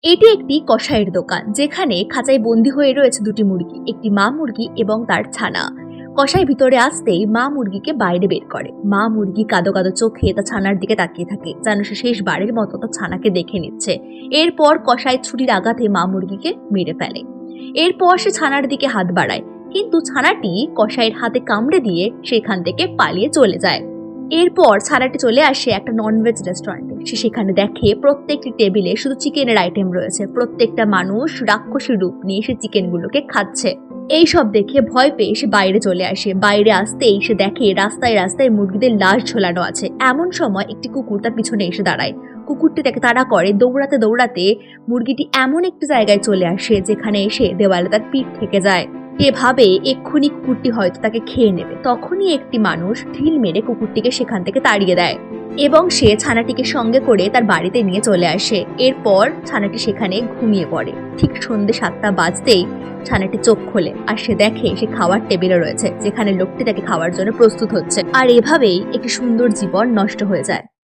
এটি একটি কসাইয়ের দোকান, যেখানে খাঁচায় বন্দী হয়ে রয়েছে দুটি মুরগি, একটি মা মুরগি এবং তার ছানা। কসাই ভিতরে আসতেই মা মুরগিকে বাইরে বের করে। মা মুরগি কাদো কাদো চোখে তার ছানার দিকে তাকিয়ে থাকে, যেন সে শেষবারের মতো তার ছানাকে দেখে নিচ্ছে। এরপর কসাই ছুরির আঘাতে মা মুরগিকে মেরে ফেলে। এরপর সে ছানার দিকে হাত বাড়ায়, কিন্তু ছানাটি কসাইয়ের হাতে কামড়ে দিয়ে সেখান থেকে পালিয়ে চলে যায়। এরপর ছানাটি চলে আসে একটা ননভেজ রেস্টুরেন্টে। সে সেখানে দেখে প্রত্যেকটি টেবিলে শুধু চিকেনের আইটেম রয়েছে। প্রত্যেকটা মানুষ রাক্ষসী রূপ নিয়ে সে চিকেনগুলোকে খাচ্ছে। এই সব দেখে ভয় পেয়ে সে বাইরে চলে আসে। বাইরে আসতেই সে দেখে রাস্তায় রাস্তায় মুরগিদের লাশ ঝোলানো আছে। এমন সময় একটি কুকুর তার পিছনে এসে দাঁড়ায়। কুকুরটি তাকে তাড়া করে। দৌড়াতে দৌড়াতে মুরগিটি এমন একটি জায়গায় চলে আসে যেখানে এসে দেওয়ালে তার পিঠ থেকে যায়। সে ভাবে এক্ষুনি কুকুরটি হয়তো তাকে খেয়ে নেবে। তখনই একটি মানুষ ঢিল মেরে কুকুরটিকে সেখান থেকে তাড়িয়ে দেয় এবং সে ছানাটিকে সঙ্গে করে তার বাড়িতে নিয়ে চলে আসে। এরপর ছানাটি সেখানে ঘুমিয়ে পড়ে। ঠিক সন্ধ্যে 7টা বাজতেই ছানাটি চোখ খোলে আর সে দেখে সে খাওয়ার টেবিলে রয়েছে, যেখানে লোকটি তাকে খাওয়ার জন্য প্রস্তুত হচ্ছে। আর এভাবেই একটি সুন্দর জীবন নষ্ট হয়ে যায়।